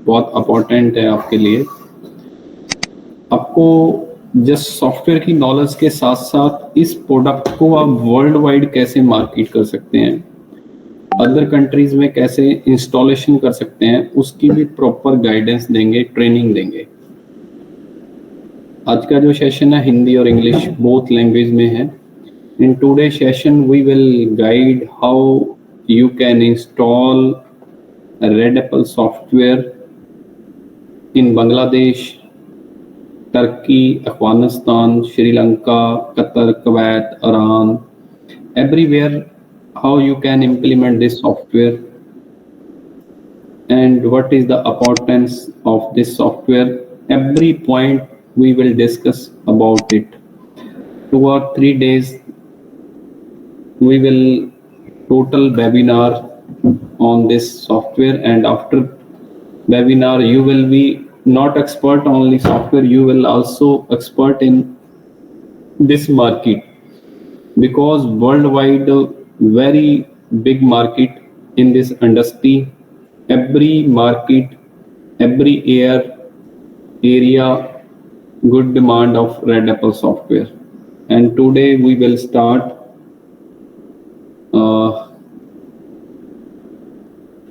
बहुत इम्पोर्टेंट है आपके लिए। आपको जस्ट सॉफ्टवेयर की नॉलेज के साथ साथ इस प्रोडक्ट को आप वर्ल्ड वाइड कैसे मार्केट कर सकते हैं, अदर कंट्रीज में कैसे इंस्टॉलेशन कर सकते हैं, उसकी भी प्रॉपर गाइडेंस देंगे, ट्रेनिंग देंगे। आज का जो सेशन है हिंदी और इंग्लिश बोथ लैंग्वेज में है। In today session we will guide how you can install red apple software in Bangladesh, Turkey, Afghanistan, Sri Lanka, Qatar, Kuwait, Iran, everywhere, how you can implement this software and what is the importance of this software. Every point we will discuss about it. 2 or 3 days we will total webinar on this software, and after webinar you will be not expert only software, you will also expert in this market, because worldwide very big market in this industry. Every market, every area good demand of red apple software. And today we will start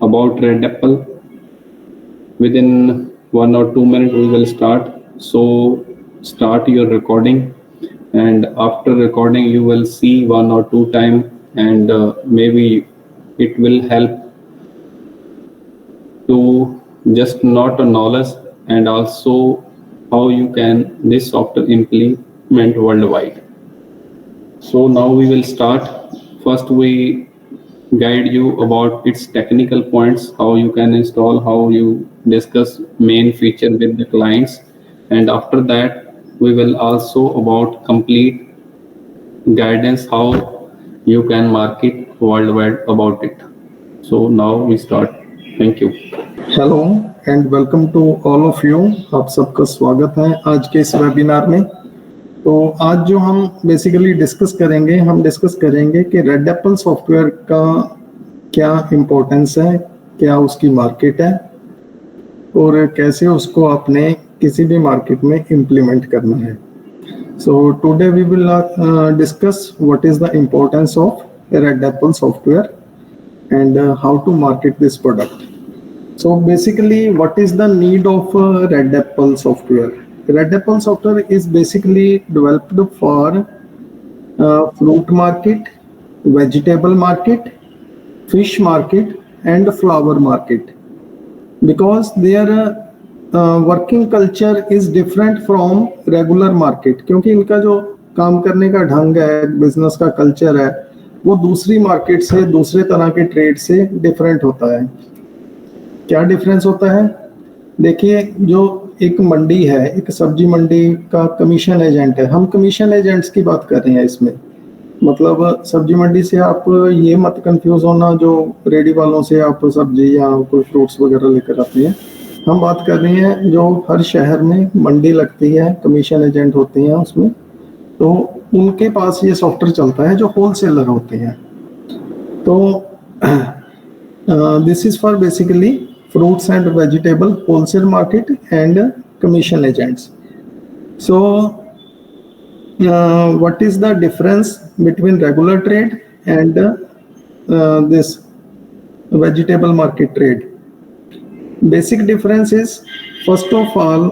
about red apple. Within 1 or 2 minutes we will start, so start your recording, and after recording you will see 1 or 2 times, and maybe it will help to just not a knowledge, and also how you can this software implement worldwide. So now we will start. First we guide you about its technical points, how you can install, how you discuss main feature with the clients, and after that we will also about complete guidance how you can market worldwide about it. So now we start. Thank you. Hello and welcome to all of you. आप सबका स्वागत है आज के इस webinar में। तो आज जो हम बेसिकली डिस्कस करेंगे कि रेड एप्पल सॉफ्टवेयर का क्या इम्पोर्टेंस है, क्या उसकी मार्केट है और कैसे उसको आपने किसी भी मार्केट में इम्प्लीमेंट करना है। So today we will discuss what is the importance of red apple software and how to market this product. So basically, what is the need of Red Apple software? Red Apple software is basically developed for fruit market, vegetable market, fish market, and flower market, because their working culture is different from regular market. क्योंकि इनका जो काम करने का ढंग है, business का culture है, वो दूसरी मार्केट से, दूसरे तरह के ट्रेड से डिफरेंट होता है. क्या डिफरेंस होता है? देखिए, जो एक मंडी है, एक सब्जी मंडी का कमीशन एजेंट है. हम कमीशन एजेंट्स की बात कर रहे हैं इसमें. मतलब सब्जी मंडी से आप ये मत कंफ्यूज होना जो रेडी वालों से आप सब्जी या कोई फ्रूट्स वगैरह लेकर आते हैं. हम बात कर रहे हैं जो हर शहर में मंडी लगती है, कमीशन एजेंट होते हैं उसमें, तो उनके पास ये सॉफ्टवेयर चलता है जो होलसेलर होते हैं. तो this is for basically fruits and vegetable wholesale market and commission agents. So what is the difference between regular trade and this vegetable market trade? Basic difference is, first of all,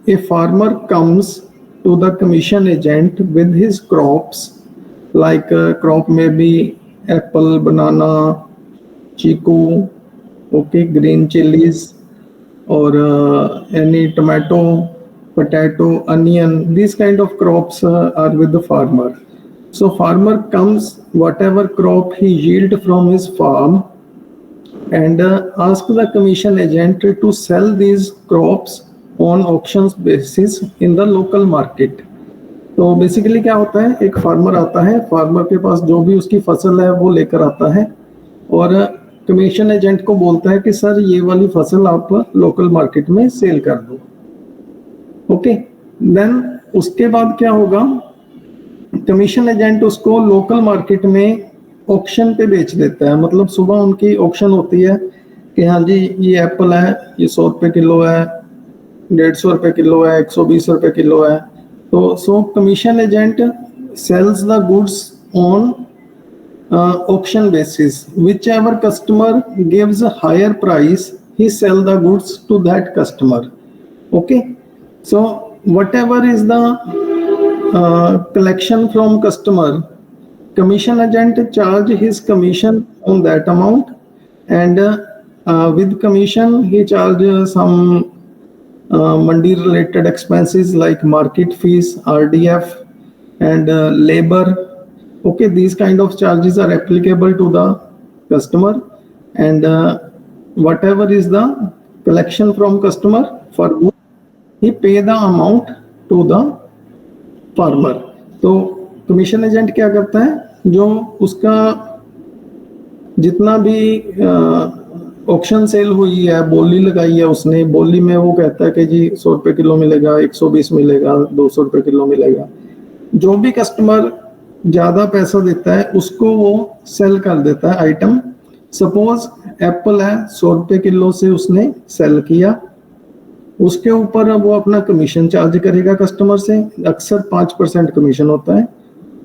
a farmer comes to the commission agent with his crops, like crop may be apple, banana, chiku, okay, green chilies, or any tomato, potato, onion. These kind of crops are with the farmer. So farmer comes, whatever crop he yield from his farm, and ask the commission agent to sell these crops on auctions basis in the local market. तो basically क्या होता है, एक farmer आता है, farmer के पास जो भी उसकी फसल है वो लेकर आता है और कमीशन एजेंट को बोलता है कि सर ये वाली फसल आप लोकल मार्केट में सेल कर दो. ओके, देन उसके बाद क्या होगा, कमीशन एजेंट उसको लोकल मार्केट में ऑक्शन पे बेच देता है. मतलब सुबह उनकी ऑक्शन होती है कि हाँ जी ये एप्पल है, ये 100 रुपये किलो है, 150 रुपये किलो है, 120 रुपये किलो है। तो so commission agent sells the goods on auction basis. Whichever customer gives a higher price, he sell the goods to that customer. Okay, so whatever is the collection from customer, commission agent charge his commission on that amount, and with commission he charge some mandi related expenses like market fees, RDF, and labor. Okay, these kind of charges are applicable to the customer, and whatever is the collection from customer for good, he pay the amount to the farmer. तो commission agent क्या करता है, जो उसका जितना भी auction cell हुई है, बोली लगाई है उसने, बोली में वो कहता है कि जी 100 रुपये किलो मिलेगा, 120 मिलेगा, 200 रुपये किलो मिलेगा। जो भी कस्टमर ज्यादा पैसा देता है उसको वो सेल कर देता है आइटम। सपोज एप्पल है, 100 रुपये किलो से उसने सेल किया, उसके ऊपर वो अपना कमीशन चार्ज करेगा कस्टमर से। अक्सर 5% कमीशन होता है,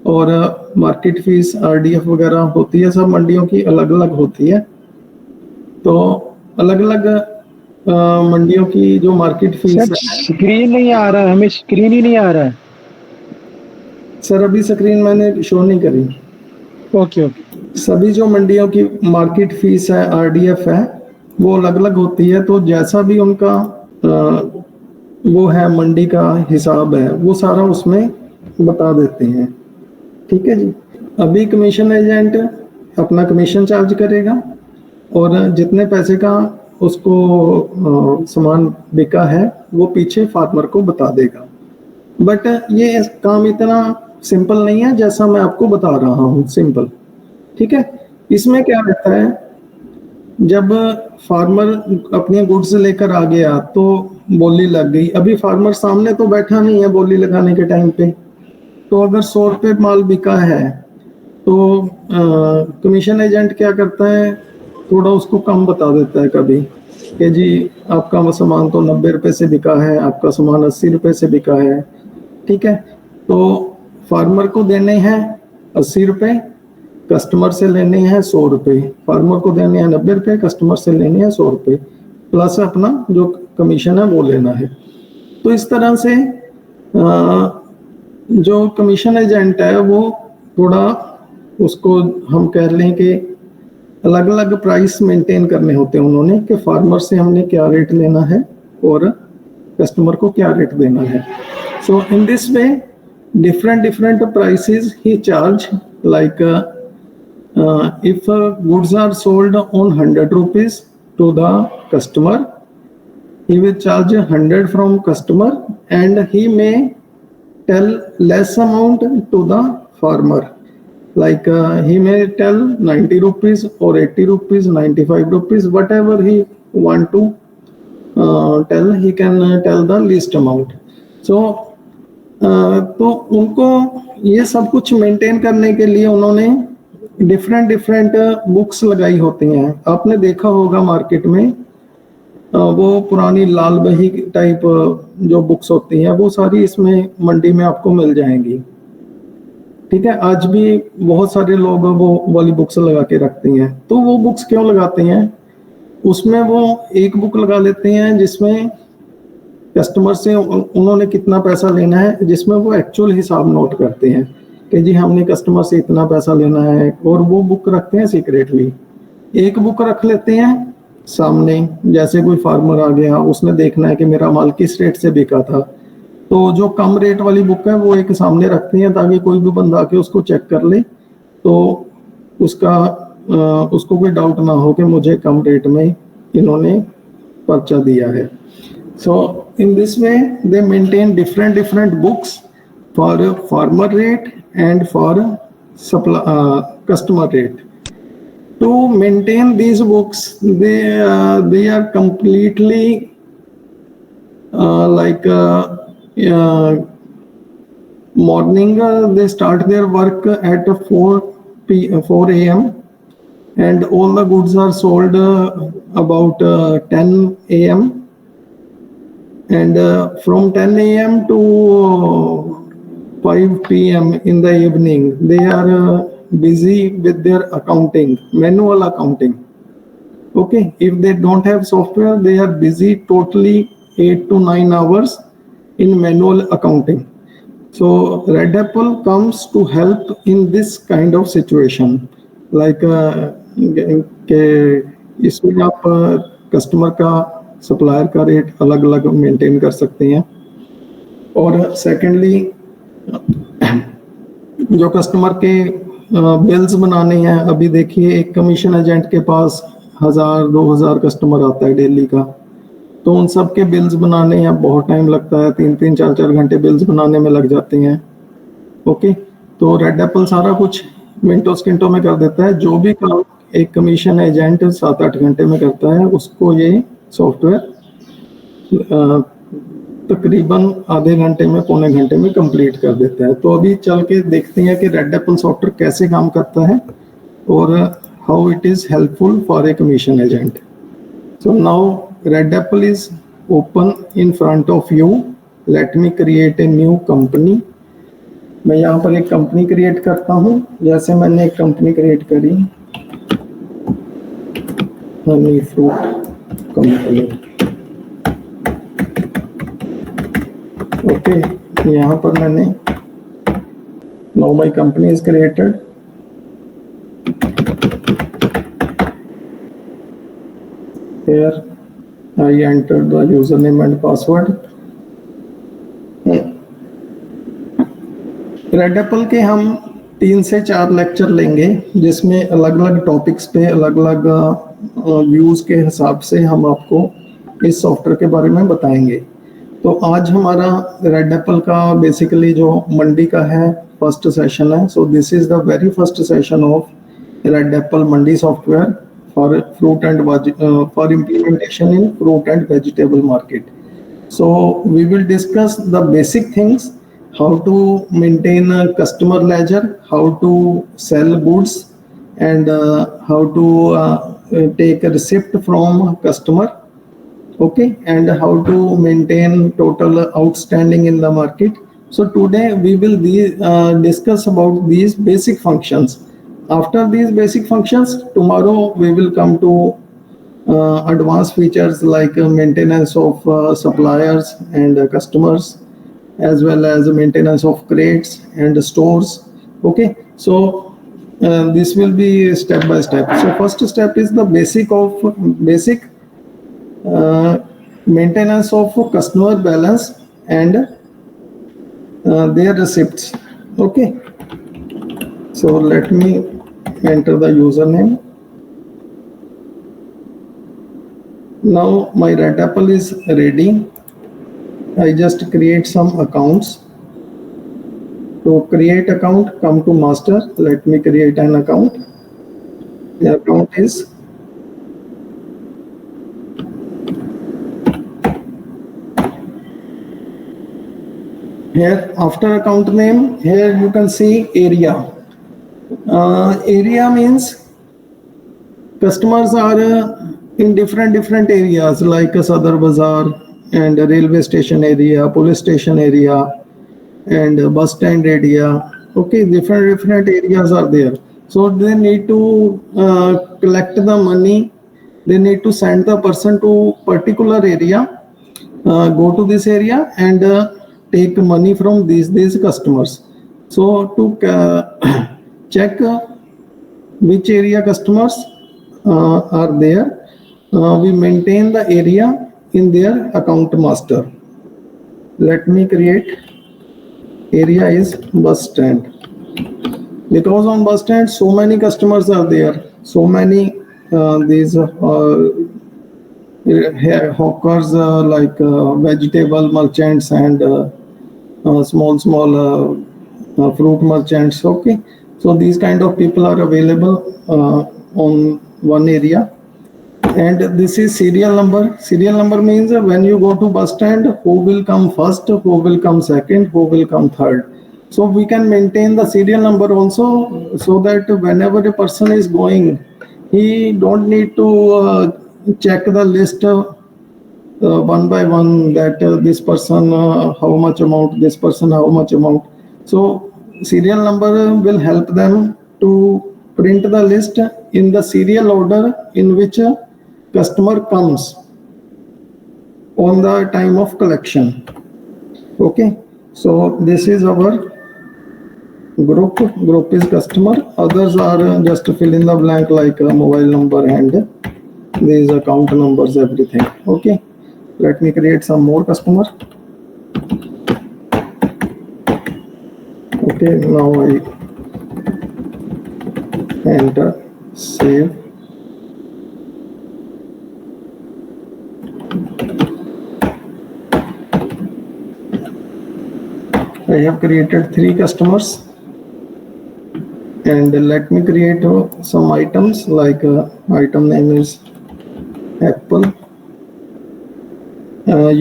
और मार्केट फीस, RDF वगैरह होती है, सब मंडियों की अलग अलग होती है। तो अलग अलग मंडियों की जो मार्केट फीस है। स्क्रीन नहीं आ रहा है, हमें स्क्रीन ही नहीं आ रहा है सर, अभी स्क्रीन मैंने शो नहीं करी। Okay okay. सभी जो मंडियों की मार्केट फीस है, RDF है, वो अलग अलग होती है। तो जैसा भी उनका वो है, मंडी का हिसाब है, वो सारा उसमें बता देते हैं। ठीक है जी। अभी कमीशन एजेंट अपना कमीशन चार्ज करेगा, और जितने पैसे का उसको सामान बिका है वो पीछे फार्मर को बता देगा। बट ये काम इतना सिंपल नहीं है जैसा मैं आपको बता रहा हूँ, सिंपल। ठीक है। इसमें क्या रहता है, जब फार्मर अपने गुड्स लेकर आ गया तो बोली लग गई। अभी फार्मर सामने तो बैठा नहीं है बोली लगाने के टाइम पे। तो अगर 100 रुपये माल बिका है तो कमीशन एजेंट क्या करता है, थोड़ा उसको कम बता देता है कभी, कि जी आपका सामान तो 90 रुपये से बिका है, आपका सामान 80 रुपये से बिका है। ठीक है। तो फार्मर को देने हैं 80 रुपये, कस्टमर से लेने हैं 100 रुपये। फार्मर को देने हैं 90 रुपये, कस्टमर से लेने हैं 100 रुपये, प्लस अपना जो कमीशन है वो लेना है। तो इस तरह से जो कमीशन एजेंट है वो थोड़ा, उसको हम कह लें कि अलग अलग प्राइस मेंटेन करने होते हैं उन्होंने, कि फार्मर से हमने क्या रेट लेना है और कस्टमर को क्या रेट देना है। So in this way different prices he charge, like if goods are sold on 100 rupees to the customer, he will charge 100 from customer, and he may tell less amount to the farmer, like he may tell 90 rupees or 80 rupees, 95 rupees, whatever he want to tell, he can tell the least amount. So तो उनको ये सब कुछ maintain करने के लिए उन्होंने different books लगाई होती हैं। आपने देखा होगा मार्केट में वो पुरानी लाल बही टाइप जो बुक्स होती हैं, वो सारी इसमें मंडी में आपको मिल जाएंगी। ठीक है। आज भी बहुत सारे लोग वो वाली बुक्स लगा के रखते हैं। तो वो बुक्स क्यों लगाते हैं, उसमें वो एक बुक लगा लेते हैं जिसमें कस्टमर से उन्होंने कितना पैसा लेना है, जिसमें वो एक्चुअल हिसाब नोट करते हैं कि जी हमने कस्टमर से इतना पैसा लेना है, और वो बुक रखते हैं सीक्रेटली। एक बुक रख लेते हैं सामने, जैसे कोई फार्मर आ गया, उसने देखना है कि मेरा माल किस रेट से बिका था, तो जो कम रेट वाली बुक है वो एक सामने रखते हैं, ताकि कोई भी बंदा आके उसको चेक कर ले, तो उसको कोई डाउट ना हो कि मुझे कम रेट में इन्होंने पर्चा दिया है। So in this way they maintain different books for farmer rate and for customer rate. To maintain these books, they are completely like morning they start their work at 4 a.m. and all the goods are sold about 10 a.m. and from 10 a.m. to 5 p.m. in the evening, they are busy with their accounting, manual accounting. Okay, if they don't have software, they are busy totally 8 to 9 hours in manual accounting. So Red Apple comes to help in this kind of situation. Like कि इसमें आप customer का supplier का rate अलग अलग maintain कर सकते हैं, और सेकेंडली जो कस्टमर के बिल्स बनाने हैं, अभी देखिए एक कमीशन एजेंट के पास 1000-2000 कस्टमर आता है डेली का, तो उन सब के बिल्स बनाने हैं, बहुत टाइम लगता है, 3-3 4-4 घंटे बिल्स बनाने में लग जाते हैं। ओके, तो रेड एप्पल सारा कुछ मिनटों सेकंडों में कर देता है। जो भी काम एक कमीशन एजेंट 7-8 घंटे में करता है, उसको ये सॉफ्टवेयर तकरीबन आधे घंटे में, पौने घंटे में कंप्लीट कर देता है। तो अभी चल के देखते हैं कि रेड एप्पल सॉफ्टवेयर कैसे काम करता है और how it is helpful for a commission agent. So now red Apple is open in front of you. Let me create a new company. मैं यहाँ पर एक कंपनी क्रिएट करता हूँ। जैसे मैंने एक कंपनी क्रिएट करी, हनी फ्रूट कंपनी। ओके, यहाँ पर मैंने now my company is created. Here I entered the username and password. Red Apple के हम 3 से 4 लेक्चर लेंगे, जिसमें अलग अलग टॉपिक्स पे अलग अलग व्यूज के हिसाब से हम आपको इस सॉफ्टवेयर के बारे में बताएंगे। तो आज हमारा रेड एप्पल का बेसिकली जो मंडी का है फर्स्ट सेशन है। So this is the very first session of red apple mandi software for fruit and for implementation in fruit and vegetable market. So we will discuss the basic things, how to maintain a customer ledger, how to sell goods, and how to take a receipt from customer, okay, and how to maintain total outstanding in the market. So today we will discuss about these basic functions. After these basic functions, tomorrow we will come to advanced features like maintenance of suppliers and customers, as well as maintenance of crates and stores. Okay, so this will be step by step. So first step is the basic maintenance of customer balance and their receipts. Okay, so let me enter the username. Now my Red Apple is ready. I just create some accounts. To create account, come to master. Let me create an account. The account is here. After account name, here you can see area. Area means customers are in different areas like Sadar Bazaar and railway station area, police station area, and bus stand area. Okay, different areas are there. So they need to collect the money. They need to send the person to particular area, go to this area and take money from these customers. So to check which area customers are there, we maintain the area in their account master. Let me create area is bus stand, because on bus stand so many customers are there, so many these hawkers like vegetable merchants and small fruit merchants. Okay, so these kind of people are available on one area. And this is serial number. Serial number means when you go to bus stand, who will come first, who will come second, who will come third. So we can maintain the serial number also, so that whenever a person is going, he don't need to check the list one by one, that this person how much amount, this person how much amount. So serial number will help them to print the list in the serial order in which a customer comes on the time of collection. Okay, so this is our group is customer, others are just fill in the blank like mobile number and these account numbers, everything. Okay, let me create some more customer. Okay, now I enter, save. I have created 3 customers, and let me create some items like item name is Apple.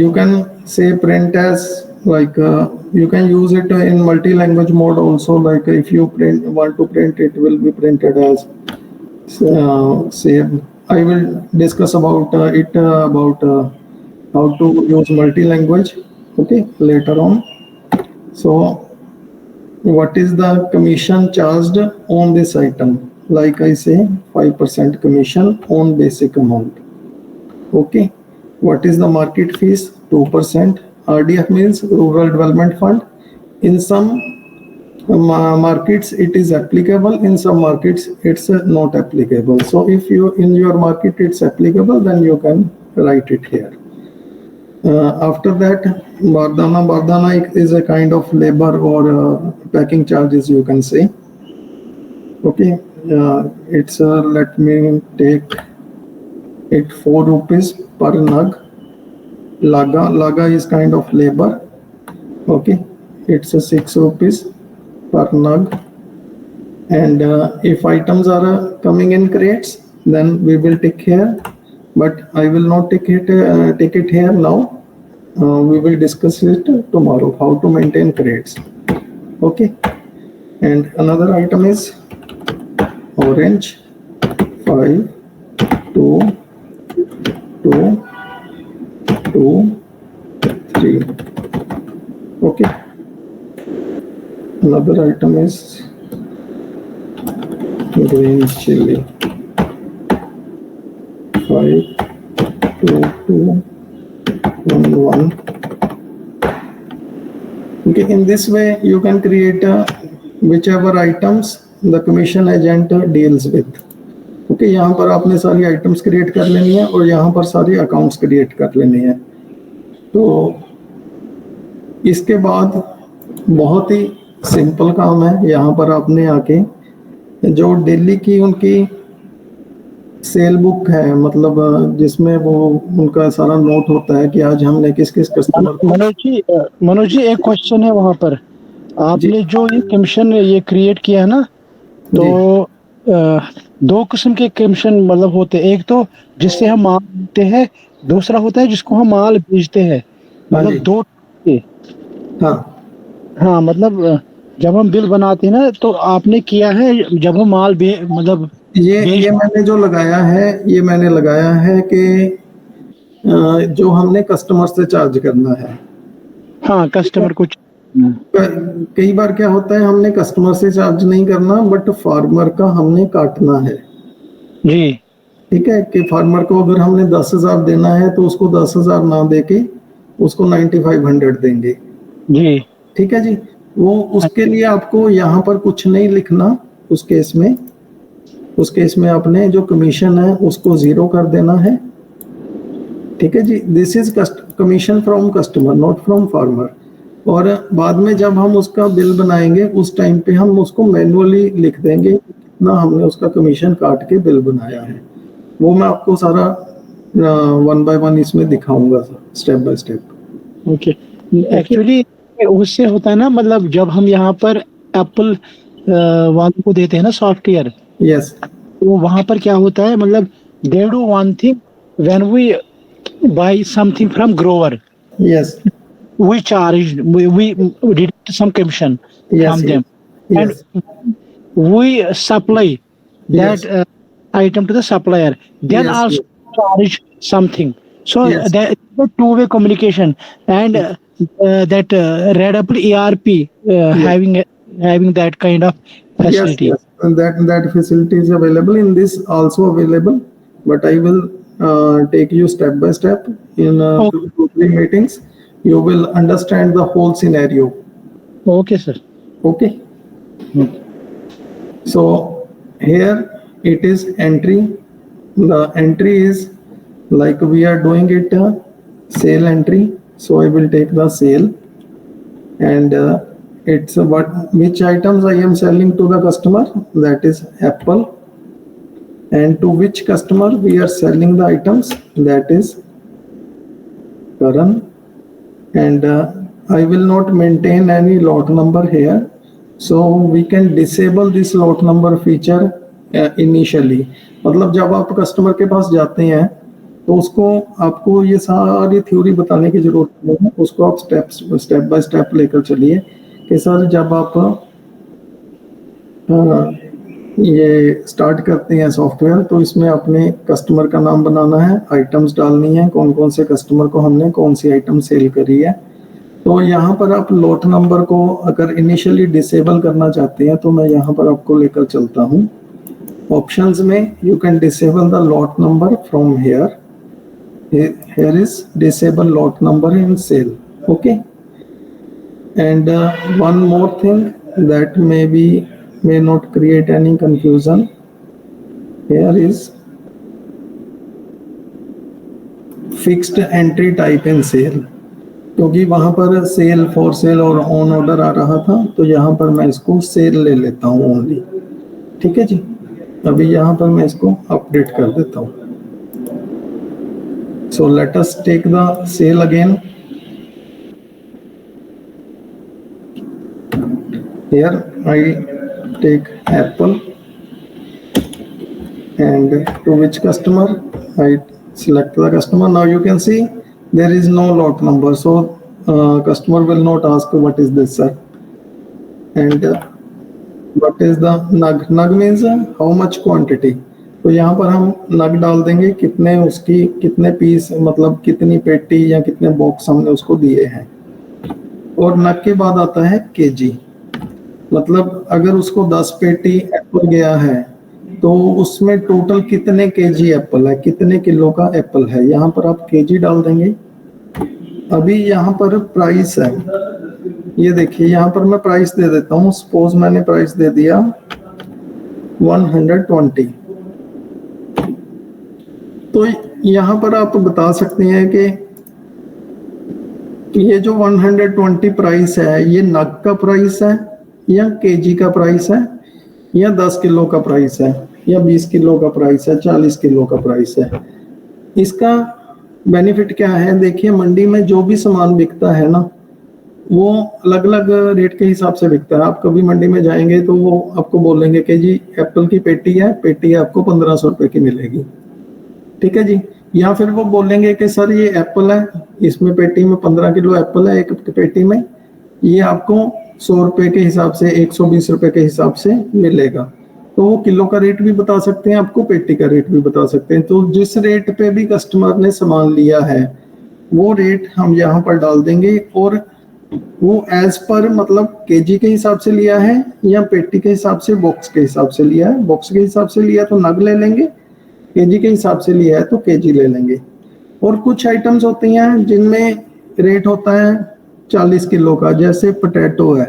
You can say print as like you can use it in multi-language mode also, like if you want to print, it will be printed as save. I will discuss about how to use multi-language, okay, later on. So what is the commission charged on this item? Like I say, 5% commission on basic amount. Okay, what is the market fees? 2%. RDF means Rural Development Fund. In some markets it is applicable, in some markets it's not applicable. So if you in your market it's applicable, then you can write it here. After that, Bardana is a kind of labor or packing charges, you can say. Okay, it's let me take it 4 rupees per nug. Laga is kind of labor. Okay, it's 6 rupees per nug. And if items are coming in crates, then we will take here. But I will not take it here now. We will discuss it tomorrow, how to maintain crates. Okay, and another item is orange, 5, 2, 2, 2, 3. Okay, another item is green chili, 5, 2, 2, 1, 1. Okay, in this way you can create whichever items the commission agent deals with. Okay, यहाँ पर आपने सारी items create कर लेनी है और यहाँ पर सारी accounts create कर लेनी है. तो इसके बाद बहुत ही सिंपल काम है. यहाँ पर आपने आके जो डेली की उनकी सेल बुक है, मतलब जिसमें वो उनका सारा नोट होता है कि आज हमने किस किस कस्टमर को. मनोज जी एक क्वेश्चन है वहां पर. आपने जो ये कमीशन ये क्रिएट किया है ना, तो 2 किस्म के कमीशन मतलब होते हैं. एक तो जिससे हम माल लेते हैं, दूसरा होता है जिसको हम माल बेचते हैं. मतलब 2. हाँ, मतलब जब हम बिल बनाते हैं ना, तो आपने किया है जब हम माल मतलब ये मैंने जो लगाया है, ये मैंने लगाया है कि जो हमने कस्टमर से चार्ज करना है. हाँ, कस्टमर को कई बार क्या होता है, हमने कस्टमर से चार्ज नहीं करना, बट फार्मर का हमने काटना है जी. ठीक है, कि फार्मर को अगर हमने 10,000 देना है तो उसको 10,000 ना देके उसको 9500 देंगे जी. ठीक है जी. वो उसके लिए आपको यहाँ पर कुछ नहीं लिखना. उस केस में आपने जो कमीशन है उसको 0 कर देना है. ठीक है जी. This is commission from customer, not from farmer. और बाद में जब हम उसका बिल बनाएंगे उस टाइम पे हम उसको मैन्युअली लिख देंगे कितना हमने उसका कमीशन काट के बिल बनाया है. वो मैं आपको सारा 1 by 1 इसमें दिखाऊंगा step by step. Okay, actually उससे होता है ना, मतलब जब हम यहाँ पर एप्पल वालों को देते हैं ना सॉफ्टवेयर, यस, तो वहाँ पर क्या होता है, मतलब they do one thing when we buy something from grower, yes, we deduct some commission from them, and we supply that item to the supplier, then Yes, also yes. charge something. So Yes. that the two-way communication, and that Red Apple ERP Yes. having that kind of Yes, facility. yes, and that facility is available in this also available, but I will take you step by step in Oh, 2 to 3 meetings. You will understand the whole scenario. okay, sir. Okay, Okay. so here it is entry. The entry is like we are doing it sale entry. So I will take the sale, and it's what which items I am selling to the customer, that is Apple, and to which customer we are selling the items, that is Karan. And I will not maintain any lot number here, so we can disable this lot number feature initially. मतलब जब आप customer के पास जाते हैं तो उसको आपको ये सारी थ्योरी बताने की जरूरत नहीं है, उसको आप स्टेप बाय स्टेप लेकर चलिए कि सर जब आप ये स्टार्ट करते हैं सॉफ्टवेयर तो इसमें अपने कस्टमर का नाम बनाना है, आइटम्स डालनी है, कौन कौन से कस्टमर को हमने कौन सी आइटम सेल करी है। तो यहाँ पर आप लॉट नंबर को अगर इनिशियली डिसेबल करना चाहते हैं तो मैं यहाँ पर आपको लेकर चलता हूँ ऑप्शंस में। You can disable the lot number from here. Here is disable lot number in sale. Okay, and one more thing that may not create any confusion. Here is fixed entry type in sale, क्योंकि वहां पर cell for sale और on order आ रहा था तो यहाँ पर मैं इसको सेल ले लेता हूँ ओनली। ठीक है जी, अभी यहाँ पर मैं इसको अपडेट कर देता हूँ। So let us take the sale again. Here I take Apple, and to which customer I select the customer. Now you can see there is no lot number, so customer will not ask what is this, sir. And what is the nug? Nug means how much quantity. तो यहाँ पर हम नग डाल देंगे कितने उसकी कितने पीस मतलब कितनी पेटी या कितने बॉक्स हमने उसको दिए हैं। और नग के बाद आता है केजी, मतलब अगर उसको 10 पेटी एप्पल गया है तो उसमें टोटल कितने केजी एप्पल है, कितने किलो का एप्पल है, यहाँ पर आप केजी डाल देंगे। अभी यहाँ पर प्राइस है, ये देखिए यहाँ पर मैं प्राइस दे देता हूँ। सपोज मैंने प्राइस दे दिया 120। तो यहाँ पर आप बता सकते हैं कि ये जो 120 प्राइस है ये नग का प्राइस है या केजी का प्राइस है या 10 किलो का प्राइस है या 20 किलो का प्राइस है, 40 किलो का प्राइस है। इसका बेनिफिट क्या है, देखिए मंडी में जो भी सामान बिकता है ना वो अलग अलग रेट के हिसाब से बिकता है। आप कभी मंडी में जाएंगे तो वो आपको बोलेंगे कि जी एप्पल की पेटी है आपको 1500 रुपए की मिलेगी। ठीक है जी, या फिर वो बोलेंगे कि सर ये एप्पल है, इसमें पेटी में 15 किलो एप्पल है एक पेटी में, ये आपको 100 रुपए के हिसाब से 120 रुपए के हिसाब से मिलेगा। तो वो किलो का रेट भी बता सकते हैं, आपको पेटी का रेट भी बता सकते हैं। तो जिस रेट पे भी कस्टमर ने सामान लिया है वो रेट हम यहाँ पर डाल देंगे, और वो एज पर मतलब केजी के हिसाब से लिया है या पेटी के हिसाब से, बॉक्स के हिसाब से लिया है। बॉक्स के हिसाब से लिया तो नग ले लेंगे, केजी के हिसाब से लिया है तो केजी ले लेंगे। और कुछ आइटम्स होती हैं जिनमें रेट होता है 40 किलो का, जैसे पोटैटो है,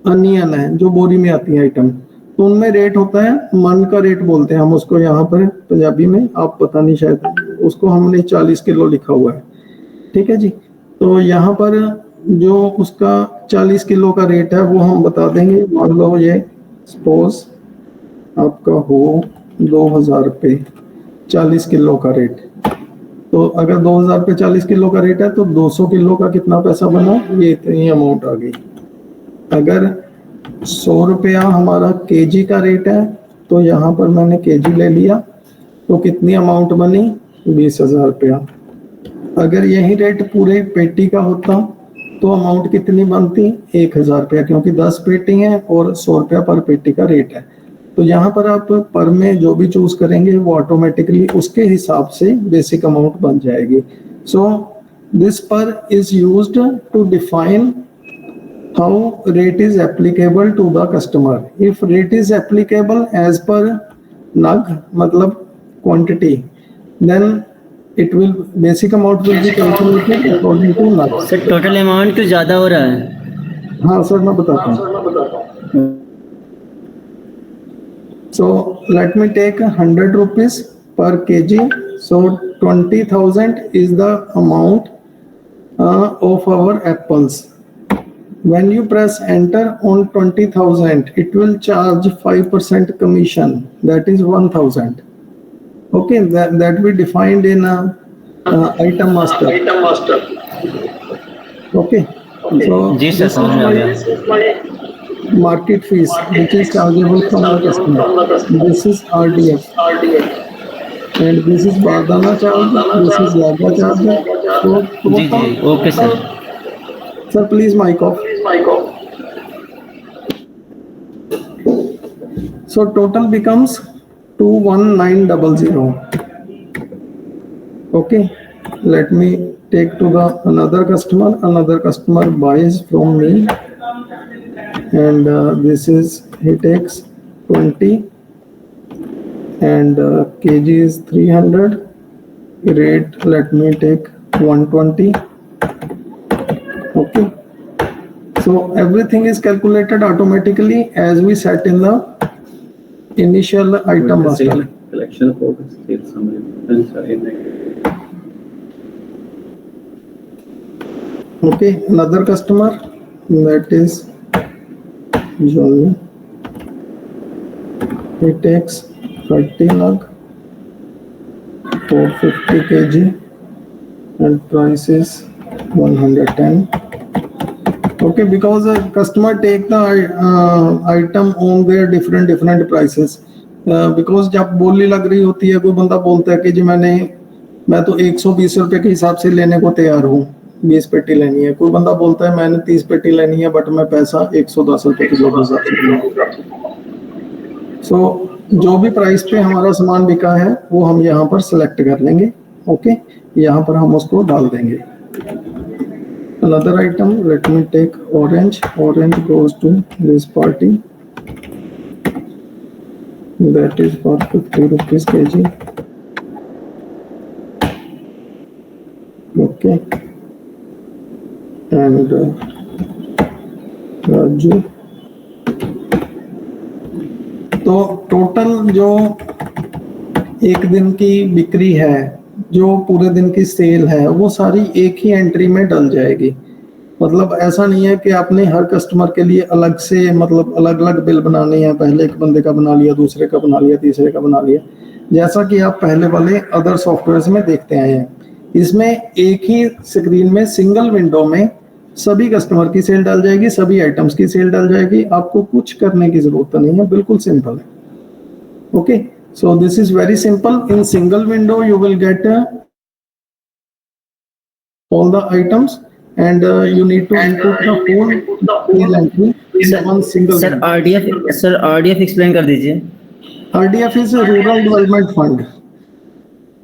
अनियन है जो बोरी में आती है आइटम, तो उनमें रेट होता है मन का रेट बोलते हैं हम उसको, यहाँ पर पंजाबी में आप पता नहीं शायद उसको हमने 40 किलो लिखा हुआ है। ठीक है जी, तो यहाँ पर जो उसका 40 किलो का रेट है वो हम बता देंगे। मान लो ये सपोज आपका हो 2000 रुपये 40 किलो का रेट, तो अगर 2000 रुपये 40 किलो का रेट है तो 200 किलो का कितना पैसा बना, ये इतनी अमाउंट आ गई। अगर 100 रुपया हमारा केजी का रेट है तो यहाँ पर मैंने केजी ले लिया, तो कितनी अमाउंट बनी 20,000 रुपया। अगर यही रेट पूरे पेटी का होता तो अमाउंट कितनी बनती 1000 रुपया, क्योंकि 10 पेटी है और 100 रुपया पर पेटी का रेट है। तो यहाँ पर आप पर में जो भी चूज करेंगे वो ऑटोमेटिकली उसके हिसाब से बेसिक अमाउंट बन जाएगी. सो दिस पर is used to define how rate is applicable to the customer. If rate is applicable as per NUG, मतलब quantity, then it will basic amount will be calculated according to NUG. Sir total amount कुछ ज़्यादा हो रहा है. हाँ sir मैं बताता हूँ. So let me take 100 rupees per kg. So 20,000 is the amount of our apples. When you press enter on 20,000, it will charge 5% commission. That is 1,000. Okay, that we defined in item master. Okay. So जी sir, this समझ में आ गया. is my market fees, which is chargeable from the customer. This is RDF. And this is Bardana charge. This is Laga charge. So जी जी, okay sir. sir, please mic off. So total becomes 21900. Okay, let me take to the another customer. Another customer buys from me, and this is he takes 20, and kg is 300. Rate, let me take 120. Okay. So everything is calculated automatically as we set in the initial item master. Collection code, sales summary, and sorry. Okay, another customer, that is Johnny. He takes 30 nug, 450 kg, and price is 110. Okay, because the customer take the item on their different prices. Because जब बोली लग रही होती है, कोई बंदा बोलता है कि जी मैं तो 120 रुपए के हिसाब से लेने को तैयार हूँ, 20 पेटी लेनी है. कोई बंदा बोलता है मैंने 30 पेटी लेनी है बट मैं पैसा 110 रुपए किलो के हिसाब से लूंगा. सो जो भी प्राइस पे हमारा सामान बिका है वो हम यहाँ पर सिलेक्ट कर लेंगे. ओके, यहाँ पर हम उसको डाल देंगे. Another item, let me take orange. Orange goes to this party. That is for 50 rupees kg. Okay. And Raju. तो टोटल जो एक दिन की बिक्री है, जो पूरे दिन की सेल है, वो सारी एक ही एंट्री में डल जाएगी. मतलब ऐसा नहीं है कि आपने हर कस्टमर के लिए अलग से मतलब अलग अलग बिल बनाने हैं. पहले एक बंदे का बना लिया, दूसरे का बना लिया, तीसरे का बना लिया, जैसा कि आप पहले वाले अदर सॉफ्टवेयर में देखते आए हैं. इसमें एक ही स्क्रीन में सिंगल विंडो में सभी कस्टमर की सेल डल जाएगी, सभी आइटम्स की सेल डल जाएगी. आपको कुछ करने की जरूरत नहीं है, बिल्कुल सिंपल है. Okay, so this is very simple. In single window you will get all the items, and you need to input the whole sale entry in one single sir window. RDF explain कर दीजिए. RDF is a Rural Development Fund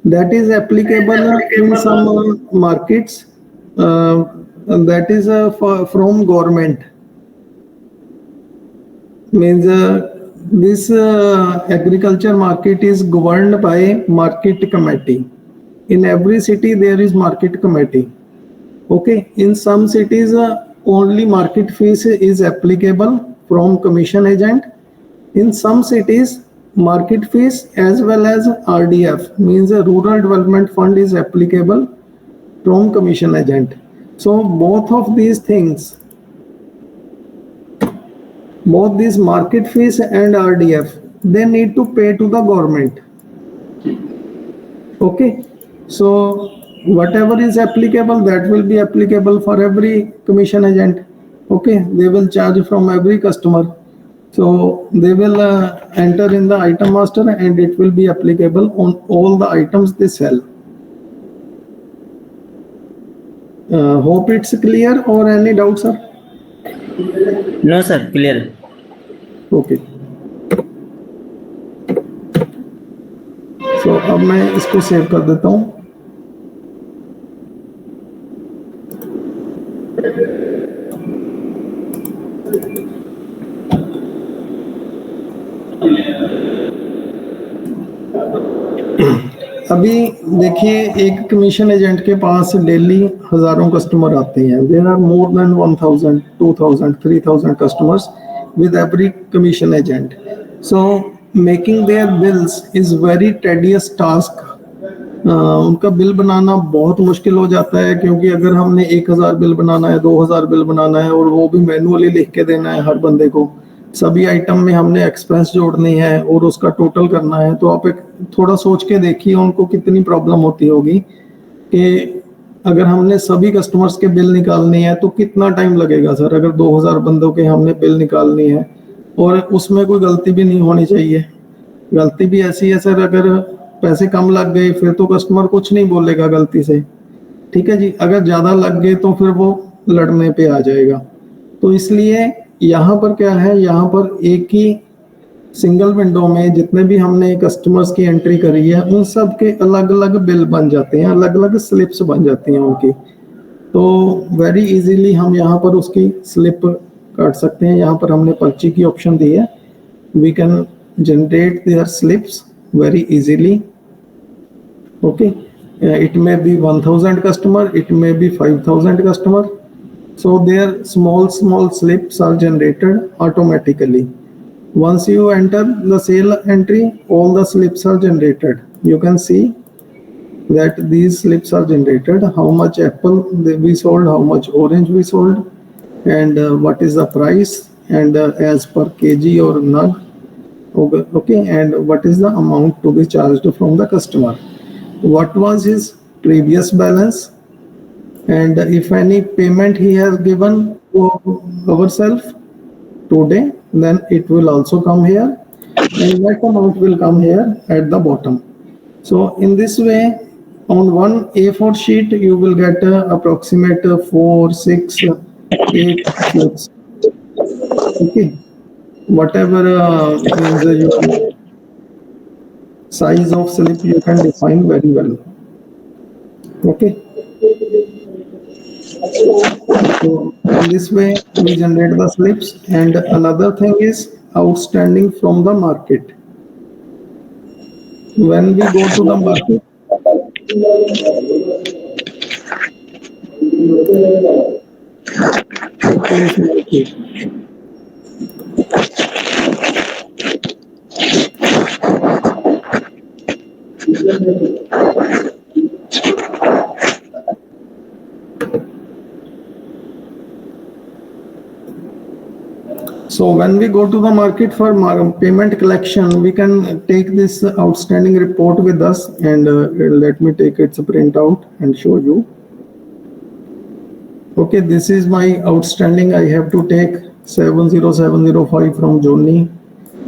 that is applicable in some markets. That is from government. Means this agriculture market is governed by market committee. In every city there is market committee. Okay, in some cities only market fees is applicable from commission agent. In some cities market fees as well as RDF, means a Rural Development Fund, is applicable from commission agent. So both of these things, both these market fees and RDF, they need to pay to the government. Okay, so whatever is applicable, that will be applicable for every commission agent. Okay, they will charge from every customer. So they will enter in the item master and it will be applicable on all the items they sell. Hope it's clear, or any doubt, sir? No sir, clear. Okay. मैं इसको save कर देता हूँ। अभी देखिए, एक commission agent के पास daily हजारों कस्टमर आते हैं। There are more than 1000, 2000, 3000 customers with every commission agent. So making their bills is very tedious task. उनका बिल बनाना बहुत मुश्किल हो जाता है, क्योंकि अगर हमने 1000 बिल बनाना है, 2000 बिल बनाना है, और वो भी मैनुअली लिख के देना है हर बंदे को, सभी आइटम में हमने एक्सपेंस जोड़नी है और उसका टोटल करना है, तो आप एक थोड़ा सोच के देखिए उनको कितनी प्रॉब्लम होती होगी कि अगर हमने सभी कस्टमर्स के बिल निकालने हैं तो कितना टाइम लगेगा सर। अगर 2000 बंदों के हमने बिल निकालनी है और उसमें कोई गलती भी नहीं होनी चाहिए। गलती भी ऐसी है सर, अगर पैसे कम लग गए फिर तो कस्टमर कुछ नहीं बोलेगा गलती से, ठीक है जी। अगर ज्यादा लग गए तो फिर वो लड़ने पे आ जाएगा। तो इसलिए यहाँ पर क्या है, यहाँ पर एक ही सिंगल विंडो में जितने भी हमने कस्टमर्स की एंट्री करी है उन सब के अलग अलग बिल बन जाते हैं, अलग अलग स्लिप्स बन जाती हैं उनकी। तो वेरी इजीली हम यहाँ पर उसकी स्लिप काट सकते हैं। यहाँ पर हमने पर्ची की ऑप्शन दी है, we can generate their slips very easily. Okay, it may be 1000 customer, it may be 5000 customer, so their small slips are generated automatically. Once you enter the sale entry, all the slips are generated. You can see that these slips are generated, how much apple we sold, how much orange we sold, and what is the price, and as per kg or nug. Okay, and what is the amount to be charged from the customer, what was his previous balance, and if any payment he has given to ourselves today, then it will also come here, and that amount will come here at the bottom. So in this way, on one A4 sheet you will get approximate 4, 6, 8 slips. Okay, whatever is your size of slip you can define very well. Okay, so in this way we generate the slips. And another thing is outstanding from the market. When we go to the market, so when we go to the market for payment collection, we can take this outstanding report with us, and let me take its printout and show you. Okay, this is my outstanding. I have to take 70705 from Johnny,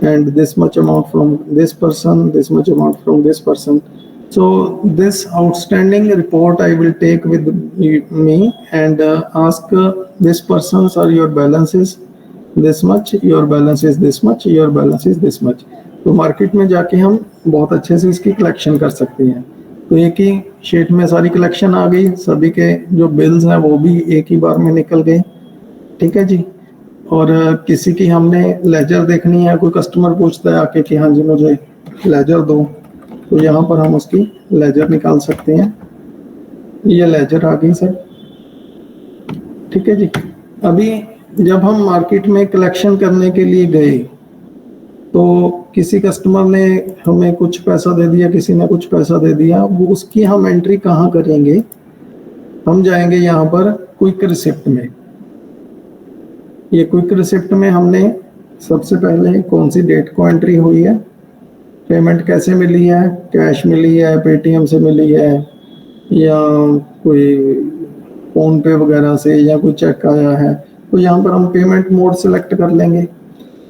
and this much amount from this person, this much amount from this person. So this outstanding report I will take with me and ask this person, sir, your balance is this much, your balance is this much, your balance is this much. तो market में जाके हम बहुत अच्छे से इसकी collection कर सकते हैं। तो एक ही शीट में सारी कलेक्शन आ गई, सभी के जो बिल्स हैं वो भी एक ही बार में निकल गए, ठीक है जी। और किसी की हमने लेजर देखनी है, कोई कस्टमर पूछता है आके कि हाँ जी मुझे लेजर दो, तो यहाँ पर हम उसकी लेजर निकाल सकते हैं। ये लेजर आ गई सर, ठीक है जी। अभी जब हम मार्केट में कलेक्शन करने के लिए गए तो किसी कस्टमर ने हमें कुछ पैसा दे दिया, किसी ने कुछ पैसा दे दिया, वो उसकी हम एंट्री कहाँ करेंगे? हम जाएंगे यहाँ पर क्विक रिसिप्ट में। ये क्विक रिसिप्ट में हमने सबसे पहले कौन सी डेट को एंट्री हुई है, पेमेंट कैसे मिली है, कैश मिली है, पेटीएम से मिली है, या कोई फोन पे वगैरह से, या कोई चेक आया है, तो यहाँ पर हम पेमेंट मोड सिलेक्ट कर लेंगे।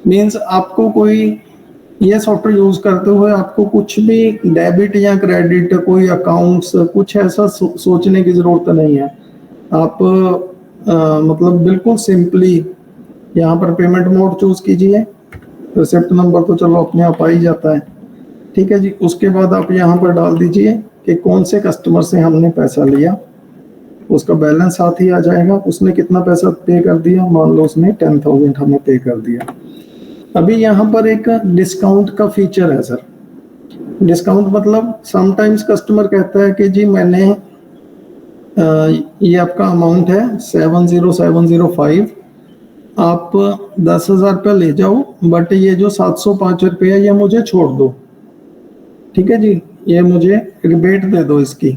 मीन्स आपको कोई ये सॉफ्टवेयर यूज करते हुए आपको कुछ भी डेबिट या क्रेडिट, कोई अकाउंट्स, कुछ ऐसा सोचने की जरूरत नहीं है। आप मतलब बिल्कुल सिंपली यहाँ पर पेमेंट मोड चूज कीजिए। रिसिप्ट नंबर तो चलो अपने आप आ ही जाता है, ठीक है जी। उसके बाद आप यहाँ पर डाल दीजिए कि कौन से कस्टमर से हमने पैसा लिया, उसका बैलेंस साथ ही आ जाएगा। उसने कितना पैसा पे कर दिया, मान लो उसने 10,000 हमें पे कर दिया। अभी यहाँ पर एक डिस्काउंट का फीचर है सर। डिस्काउंट मतलब समटाइम्स कस्टमर कहता है कि जी मैंने ये आपका अमाउंट है 70705, आप 10,000 रुपया ले जाओ, बट ये जो 705 रुपया ये मुझे छोड़ दो, ठीक है जी, ये मुझे रिबेट दे दो इसकी।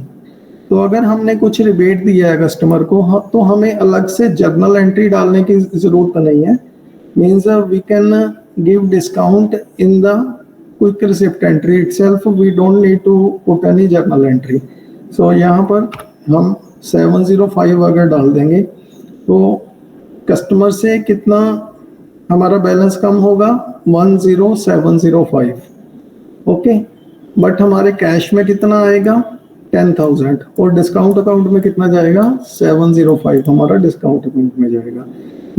तो अगर हमने कुछ रिबेट दिया है कस्टमर को, तो हमें अलग से जर्नल एंट्री डालने की जरूरत नहीं है। Means we can give discount in the quick receipt entry itself, we don't need to put any journal entry. So यहाँ पर हम 705 अगर डाल देंगे तो कस्टमर से कितना हमारा बैलेंस कम होगा, 10705, ओके। बट हमारे कैश में कितना आएगा, 10,000, और डिस्काउंट अकाउंट में कितना जाएगा, 705 हमारा डिस्काउंट अकाउंट में जाएगा।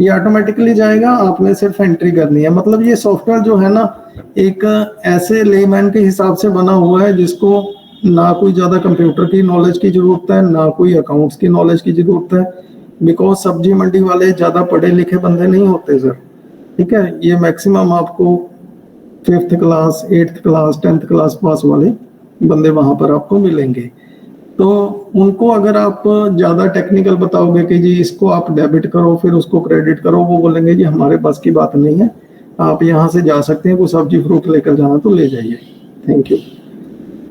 ये ऑटोमेटिकली जाएगा, आपने सिर्फ एंट्री करनी है। मतलब ये सॉफ्टवेयर जो है ना, एक ऐसे लेमैन के हिसाब से बना हुआ है जिसको ना कोई ज्यादा कंप्यूटर की नॉलेज की जरूरत है, ना कोई अकाउंट्स की नॉलेज की जरूरत है, बिकॉज सब्जी मंडी वाले ज्यादा पढ़े लिखे बंदे नहीं होते सर, ठीक है। ये मैक्सिमम आपको 5th class, 8th class, 10th class pass वाले बंदे वहां पर आपको मिलेंगे। तो उनको अगर आप ज्यादा टेक्निकल बताओगे कि जी इसको आप डेबिट करो फिर उसको क्रेडिट करो, वो बोलेंगे जी हमारे पास की बात नहीं है, आप यहाँ से जा सकते हैं, कोई सब्जी फ्रूट लेकर जाना तो ले जाइए, थैंक यू।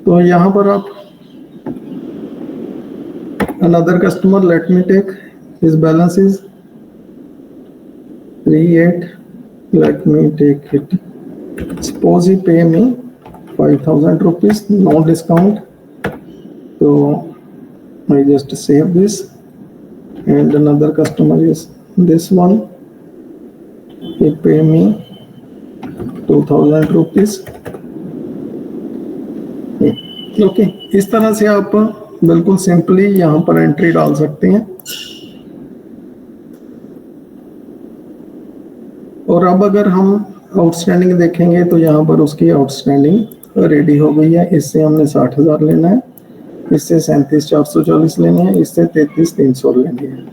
तो यहाँ पर आप another customer, let me take his balance is 38, let me take it, suppose he pay me 5,000 rupees, no discount, so I just save this. And another customer is this one, he pay me 2,000 rupees, okay. इस तरह से आप बिल्कुल simply यहाँ पर entry डाल सकते हैं। और अब अगर हम आउटस्टैंडिंग देखेंगे तो यहाँ पर उसकी आउटस्टैंडिंग रेडी हो गई है। इससे हमने 60,000 लेना है, इससे 37,440 लेने हैं, इससे 33,300 लेने हैं।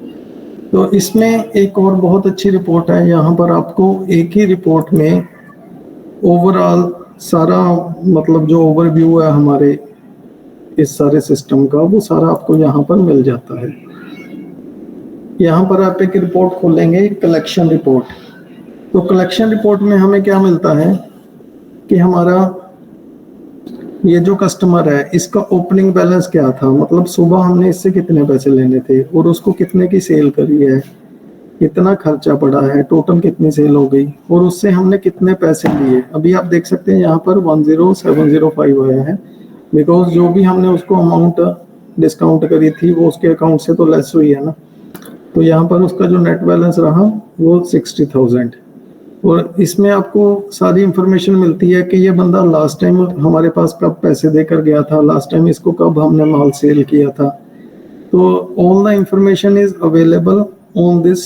तो इसमें एक और बहुत अच्छी रिपोर्ट है। यहाँ पर आपको एक ही रिपोर्ट में ओवरऑल सारा, मतलब जो ओवरव्यू है हमारे इस सारे सिस्टम का, वो सारा आपको यहाँ पर मिल जाता है। यहाँ पर आप एक रिपोर्ट खोलेंगे, कलेक्शन रिपोर्ट। तो कलेक्शन रिपोर्ट में हमें क्या मिलता है कि हमारा ये जो कस्टमर है इसका ओपनिंग बैलेंस क्या था, मतलब सुबह हमने इससे कितने पैसे लेने थे और उसको कितने की सेल करी है, कितना खर्चा पड़ा है, टोटल कितनी सेल हो गई, और उससे हमने कितने पैसे लिए। अभी आप देख सकते हैं यहाँ पर 10705 आया है, बिकॉज जो भी हमने उसको अमाउंट डिस्काउंट करी थी वो उसके अकाउंट से तो लेस हुई है ना। तो यहाँ पर उसका जो नेट बैलेंस रहा वो 60,000। और इसमें आपको सारी इंफॉर्मेशन मिलती है कि ये बंदा लास्ट टाइम हमारे पास कब पैसे देकर गया था, लास्ट टाइम इसको कब हमने माल सेल किया था। तो all the information is available on this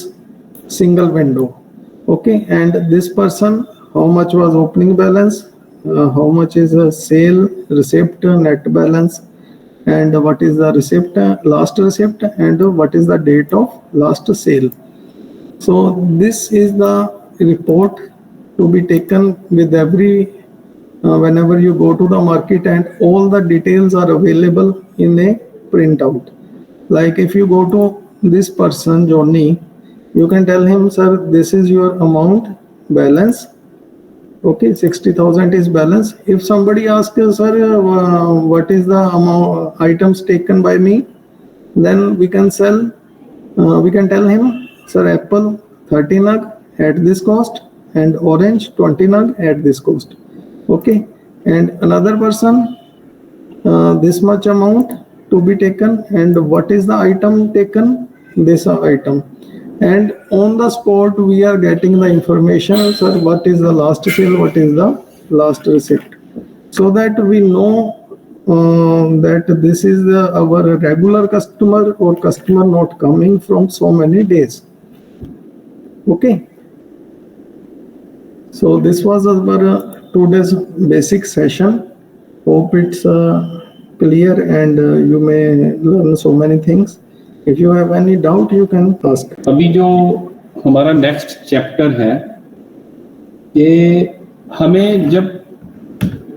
single window, okay. And this person, how much was opening balance, how much is sale, receipt, net balance, and what is the receipt, last receipt, and what is the date of last sale. So this is the report to be taken with every whenever you go to the market, and all the details are available in a printout. Like if you go to this person Johnny, you can tell him, sir, this is your amount balance, okay, 60,000 is balance. If somebody asks, sir, what is the amount items taken by me, then we can tell him, sir, apple 30 nug at this cost and orange 20 nug at this cost, okay. And another person, this much amount to be taken, and what is the item taken, this item. And on the spot we are getting the information, sir, what is the last sale, what is the last receipt, so that we know that this is our regular customer or customer not coming from so many days, okay. So this was our today's basic session. hope it's clear and you may learn so many things. If you have any doubt, you can ask. अभी जो हमारा next chapter है कि हमें जब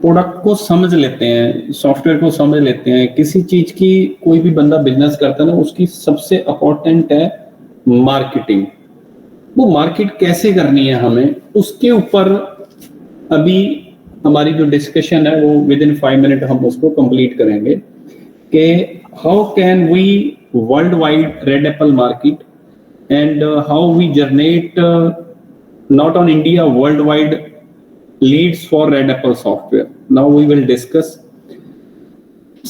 product को समझ लेते हैं, सॉफ्टवेयर को समझ लेते हैं, किसी चीज की कोई भी बंदा बिजनेस करता है ना, उसकी सबसे इम्पोर्टेंट है मार्केटिंग। वो मार्केट कैसे करनी है हमें, उसके ऊपर अभी हमारी जो डिस्कशन है वो विद इन 5 मिनट हम उसको कंप्लीट करेंगे कि how can we world wide red apple market and how we generate not on India world wide leads for Red Apple software. Now we will discuss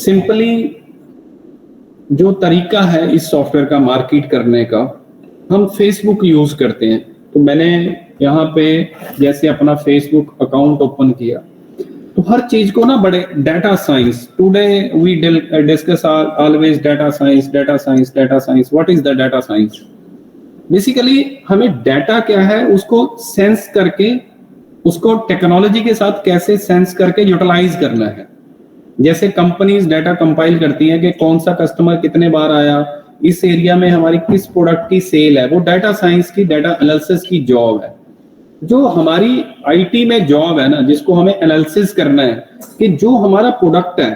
simply जो तरीका है इस software का market करने का। हम फेसबुक यूज करते हैं, तो मैंने यहाँ पे जैसे अपना फेसबुक अकाउंट ओपन किया तो हर चीज को ना बड़े data science, today we discuss always data science, data science, data science. What is the data science? Basically हमें डाटा क्या है उसको सेंस करके, उसको टेक्नोलॉजी के साथ कैसे सेंस करके यूटिलाइज करना है। जैसे कंपनीज डाटा कंपाइल करती हैं कि कौन सा कस्टमर कितने बार आया, इस एरिया में हमारी किस प्रोडक्ट की सेल है, वो डाटा साइंस की, डाटा एनालिसिस की जॉब है। जो हमारी आईटी में जॉब है ना, जिसको हमें एनालिसिस करना है कि जो हमारा प्रोडक्ट है,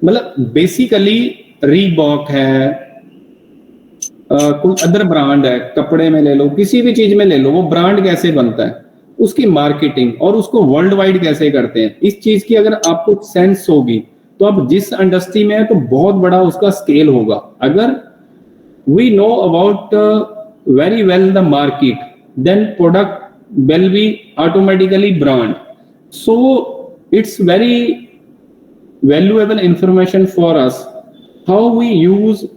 मतलब बेसिकली रीबॉक है, कोई अदर ब्रांड है, कपड़े में ले लो, किसी भी चीज में ले लो, वो ब्रांड कैसे बनता है, उसकी मार्केटिंग और उसको वर्ल्ड वाइड कैसे करते हैं, इस चीज की अगर आपको सेंस होगी तो आप जिस इंडस्ट्री में है तो बहुत बड़ा उसका स्केल होगा। अगर we know about very well the market, then product will be automatically brand. So it's very valuable information for us how we use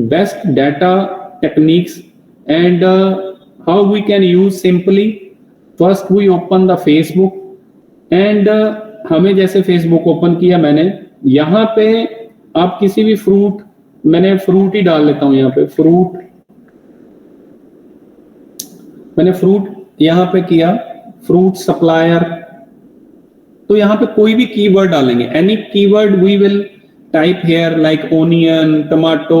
best data techniques and how we can use simply. First we open the Facebook and हमें जैसे Facebook open किया मैंने, यहाँ पे आप किसी भी fruit, मैंने फ्रूट ही डाल लेता हूँ यहाँ पे, फ्रूट, मैंने फ्रूट यहाँ पे किया, फ्रूट सप्लायर। तो यहाँ पे कोई भी कीवर्ड डालेंगे, any keyword we will type here like onion, tomato,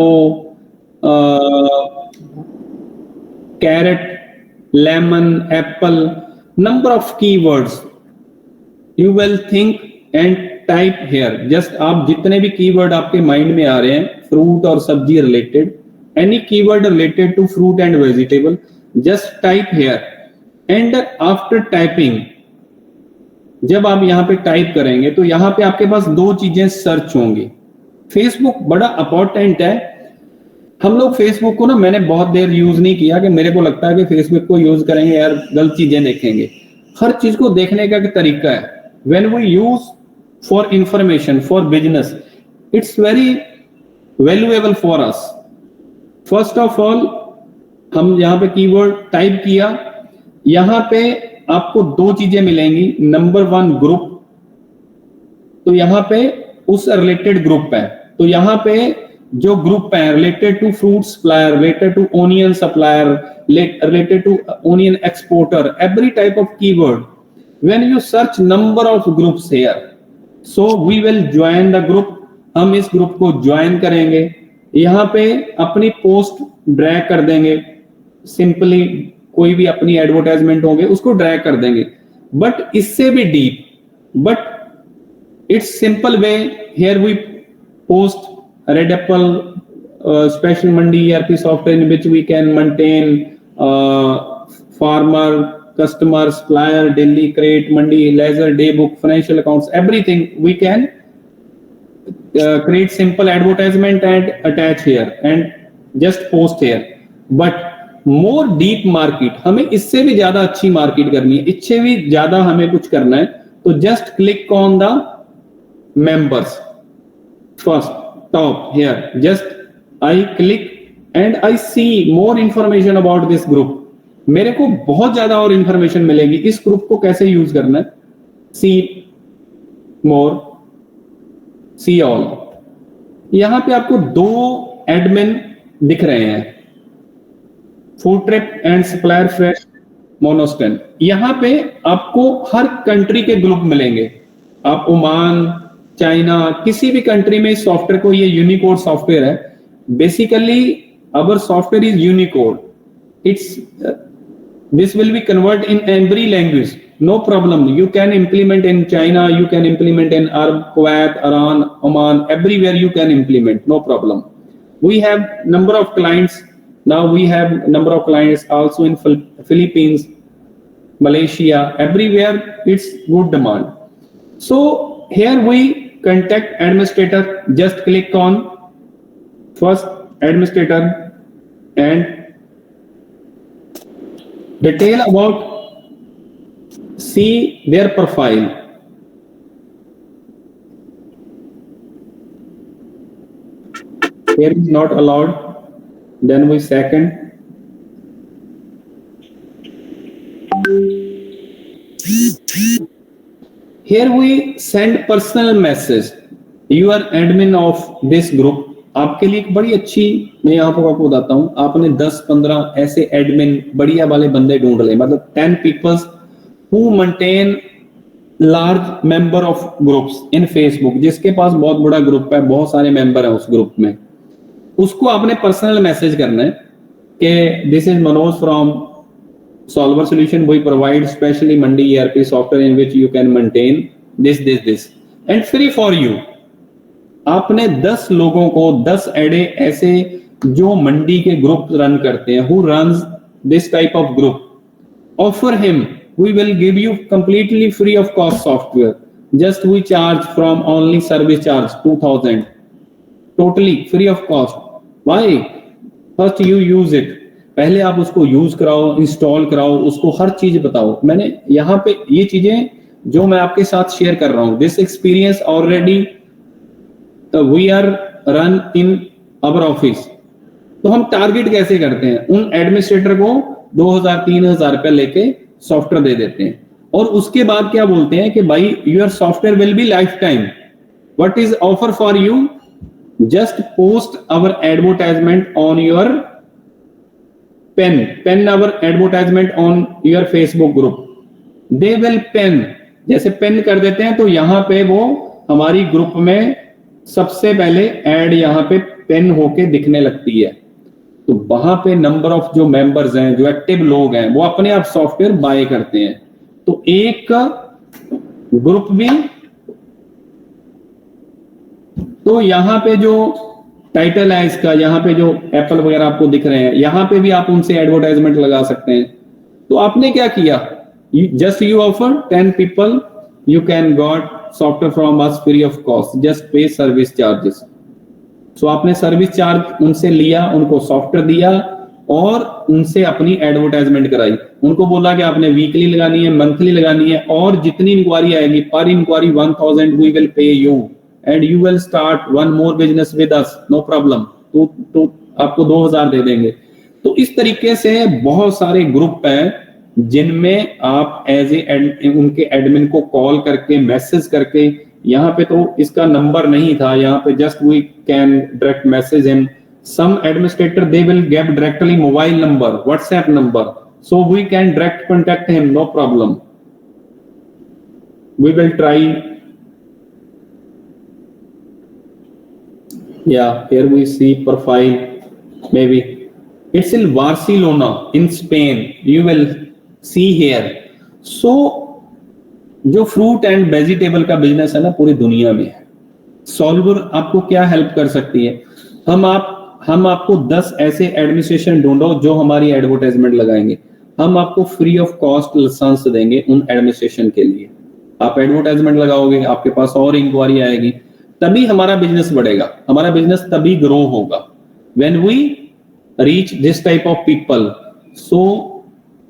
carrot, lemon, apple, number of keywords you will think and type here. Just आप जितने भी कीवर्ड आपके माइंड में आ रहे हैं फ्रूट और सब्जी related, any keyword related to fruit and vegetable, just type here and after typing, जब आप यहाँ पे टाइप करेंगे तो यहाँ पे आपके पास दो चीजें सर्च होंगी। फेसबुक बड़ा इंपॉर्टेंट है। हम लोग फेसबुक को ना, मैंने बहुत देर यूज नहीं किया कि मेरे को लगता है कि फेसबुक को यूज करेंगे यार गलत चीजें देखेंगे। हर चीज को देखने का तरीका है। When we use for information for business, it's very valuable for us. First of all हम यहाँ पे कीवर्ड टाइप किया, यहाँ पे आपको दो चीजें मिलेंगी। नंबर 1 ग्रुप, तो यहाँ पे उस रिलेटेड ग्रुप है, तो यहाँ पे जो ग्रुप है related to fruit supplier, related to onion supplier, related to onion exporter, every type of keyword. When you search number of groups here, so we will join the group. हम इस group को join करेंगे, यहाँ पे अपनी post drag कर देंगे, simply कोई भी अपनी एडवर्टाइजमेंट होंगे उसको ड्रैग कर देंगे। बट इससे भी deep, but it's simple way, here we post Red Apple special mandi ERP software in which we can maintain farmer, customer, supplier, daily crate, mandi, ledger, day book, financial accounts, everything we can create simple advertisement and attach here and just post here. But more deep market, हमें इससे भी ज्यादा अच्छी market करनी है, इससे भी ज्यादा हमें कुछ करना है, तो just click on the members first top here. Just I click and I see more information about this group. मेरे को बहुत ज्यादा और इंफॉर्मेशन मिलेगी इस ग्रुप को कैसे यूज करना है। See more, see all. यहां पे आपको दो एडमिन दिख रहे हैं, food trip and supplier fresh मोनोस्टेन। यहां पे आपको हर कंट्री के ग्रुप मिलेंगे। आप ओमान, चाइना, किसी भी कंट्री में इस सॉफ्टवेयर को, ये यूनिकोड सॉफ्टवेयर है। Basically our software is unicode, it's this will be converted in every language, no problem. You can implement in China, you can implement in Arab, Kuwait, Iran, Oman, everywhere you can implement, no problem. We have number of clients now, we have number of clients also in Philippines, Malaysia, everywhere it's good demand. So here we contact administrator, just click on first administrator and detail about, see their profile. Here is not allowed, then we second. Here we send personal message, you are admin of this group. आपके लिए एक बड़ी अच्छी, मैं यहाँ पर आपको बताता हूँ, आपने 10-15 ऐसे एडमिन बढ़िया वाले बंदे ढूंढ ले, मतलब 10 peoples who maintain large member of groups in Facebook, जिसके पास बहुत बड़ा ग्रुप है, बहुत सारे मेंबर है उस ग्रुप में, उसको आपने पर्सनल मैसेज करना है कि this is Manoj from solver solution, we provide specially mandi ERP software in which you can maintain this and free for you. आपने 10 लोगों को 10 एडे ऐसे जो मंडी के ग्रुप रन करते हैं, who runs this type of group, offer him, we will give you completely free of cost software, just we charge from only service charge 2000, totally free of cost. Why? First you use it, पहले आप उसको use कराओ, install कराओ, उसको हर चीज बताओ। मैंने यहाँ पे ये चीजें जो मैं आपके साथ शेयर कर रहा हूँ, this experience already we are run in our office. तो हम टारगेट कैसे करते हैं, उन एडमिनिस्ट्रेटर को 2000-3000 रुपए लेके सॉफ्टवेयर दे देते हैं, और उसके बाद क्या बोलते हैं कि भाई your software will be life time, what is offer for you, just post our advertisement on your pen our advertisement on your Facebook group, they will pen, जैसे पेन कर देते हैं तो यहाँ पे वो हमारी ग्रुप में सबसे पहले ऐड यहाँ पे पेन होके दिखने लगती है। तो वहां पे नंबर ऑफ जो मेंबर्स हैं, जो एक्टिव लोग हैं, वो अपने आप सॉफ्टवेयर बाय करते हैं। तो एक ग्रुप भी, तो यहाँ पे जो टाइटल है इसका, यहाँ पे जो एप्पल वगैरह आपको दिख रहे हैं, यहाँ पे भी आप उनसे एडवर्टाइजमेंट लगा सकते हैं। तो आपने क्या किया, just you offer 10 people, you can got software from us free of cost, just pay service charges. So आपने सर्विस चार्ज उनसे लिया, उनको सॉफ्टवेयर दिया और उनसे अपनी एडवर्टाइजमेंट कराई। उनको बोला कि आपने वीकली लगानी है, मंथली लगानी है, और जितनी इंक्वायरी आएगी पर inquiry 1000 we will pay you and you will start one more business with us, no problem। तो आपको 2000 दे देंगे। तो इस तरीके से बहुत सारे ग्रुप हैं जिनमें आप एज ए उनके एडमिन को कॉल करके, मैसेज करके, यहाँ पे तो इसका नंबर नहीं था, यहाँ पे just we can direct message him, some administrator they will give directly mobile number, WhatsApp number, so we can direct contact him, no problem, we will try. या here we see profile, maybe it's in Barcelona in Spain, you will see here. So जो fruit and vegetable का business है ना पूरी दुनिया में है, solver आपको क्या हेल्प कर सकती है, हम आपको 10 ऐसे एडमिनिस्ट्रेशन ढूंढो जो हमारी एडवर्टाइजमेंट लगाएंगे, हम आपको फ्री ऑफ कॉस्ट लाइसेंस देंगे उन एडमिनिस्ट्रेशन के लिए। आप एडवर्टाइजमेंट लगाओगे, आपके पास और इंक्वायरी आएगी, तभी हमारा बिजनेस बढ़ेगा, हमारा बिजनेस तभी ग्रो होगा when we reach this type of people. So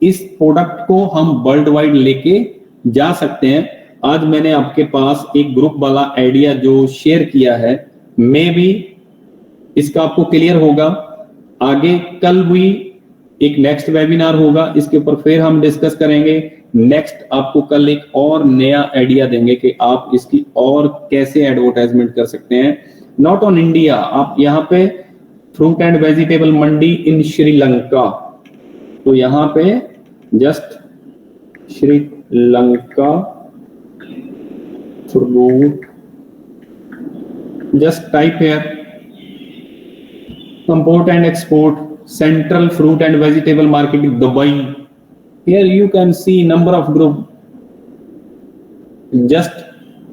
इस प्रोडक्ट को हम वर्ल्ड वाइड लेके जा सकते हैं। आज मैंने आपके पास एक ग्रुप वाला आइडिया जो शेयर किया है, मे बी इसका आपको क्लियर होगा। आगे कल भी एक नेक्स्ट वेबिनार होगा, इसके ऊपर फिर हम डिस्कस करेंगे। नेक्स्ट आपको कल एक और नया आइडिया देंगे कि आप इसकी और कैसे एडवर्टाइजमेंट कर सकते हैं, नॉट ऑन इंडिया। आप यहाँ पे फ्रूट एंड वेजिटेबल मंडी इन श्रीलंका, तो यहाँ पे just Sri Lanka fruit. Just type here import and export Central Fruit and Vegetable Market in Dubai. Here you can see number of group. Just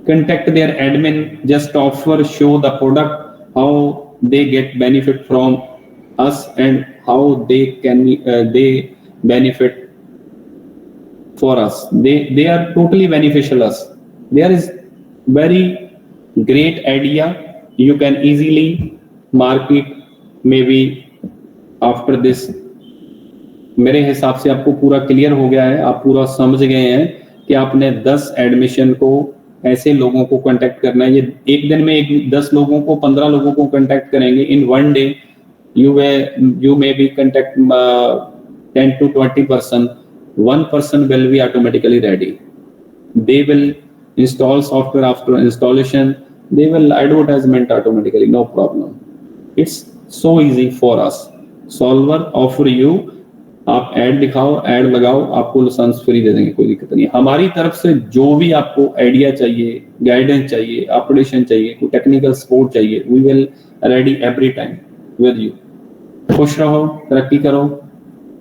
contact their admin, just offer, show the product, how they get benefit from us and how they can they benefit for us. They are totally beneficial us. There is very great idea. You can easily market maybe after this. मेरे हिसाब से आपको पूरा clear हो गया है, आप पूरा समझ गए हैं कि आपने 10 एडमिशन को ऐसे लोगों को कांटेक्ट करना है. ये एक दिन में 10 लोगों को 15 लोगों को कांटेक्ट करेंगे. In one day you may be contact 10 to 20 person. One person will be automatically ready. They will install software. After installation they will advertisement automatically, no problem. It's so easy for us. Solver offer you, आप add दिखाओ, add लगाओ, आपको licence free दे देंगे, कोई दिक्कत नहीं. हमारी तरफ से जो भी आपको आइडिया चाहिए, गाइडेंस चाहिए, अपडेशन चाहिए, कोई टेक्निकल सपोर्ट चाहिए, we will ready every time with you. खुश रहो, तरक्की करो.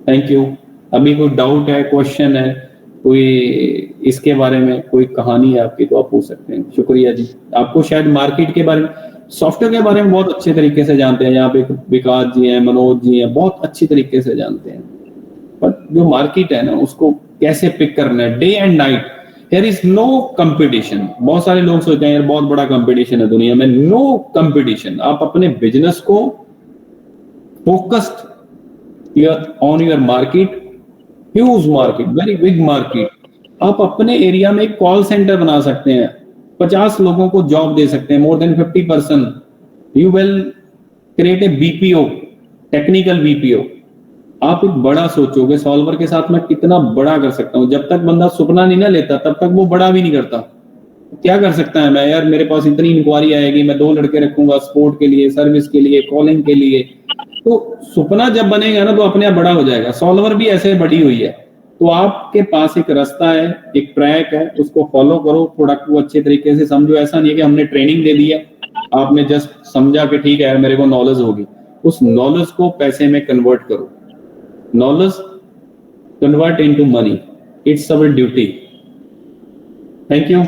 Thank you. अभी कोई डाउट है, क्वेश्चन है, कोई इसके बारे में कोई कहानी है आपकी तो आप पूछ सकते हैं. शुक्रिया जी. आपको शायद मार्केट के बारे में, सॉफ्टवेयर के बारे में बहुत अच्छे तरीके से जानते हैं. यहाँ पे विकास जी हैं, मनोज जी हैं, बहुत अच्छी तरीके से जानते हैं. बट जो मार्केट है ना, उसको कैसे पिक करना है, day and night. There is no competition. बहुत सारे लोग सोचते हैं यार बहुत बड़ा कंपटीशन है दुनिया में. No competition. आप अपने बिजनेस को focused on your market, huge market, very big market. आप अपने एरिया में एक कॉल सेंटर बना सकते हैं, 50 लोगों को जॉब दे सकते हैं, more than 50%. You will create a BPO, technical BPO. आप एक बड़ा सोचोगे, सॉल्वर के साथ मैं कितना बड़ा कर सकता हूं. जब तक बंदा सपना नहीं ना लेता तब तक वो बड़ा भी नहीं करता. क्या कर सकता है मैं, यार मेरे पास इतनी इंक्वायरी आएगी, मैं 2 लड़के रखूंगा सपोर्ट के लिए, सर्विस के लिए, कॉलिंग के लिए. तो सपना जब बनेगा ना तो अपने आप बड़ा हो जाएगा. सॉल्वर भी ऐसे बड़ी हुई है. तो आपके पास एक रास्ता है, एक ट्रैक है, उसको फॉलो करो, प्रोडक्ट को अच्छे तरीके से समझो. ऐसा नहीं है कि हमने ट्रेनिंग दे दी है, आपने जस्ट समझा कि ठीक है यार मेरे को नॉलेज होगी. उस नॉलेज को पैसे में कन्वर्ट करो. Knowledge convert into money. It's our duty. Thank you.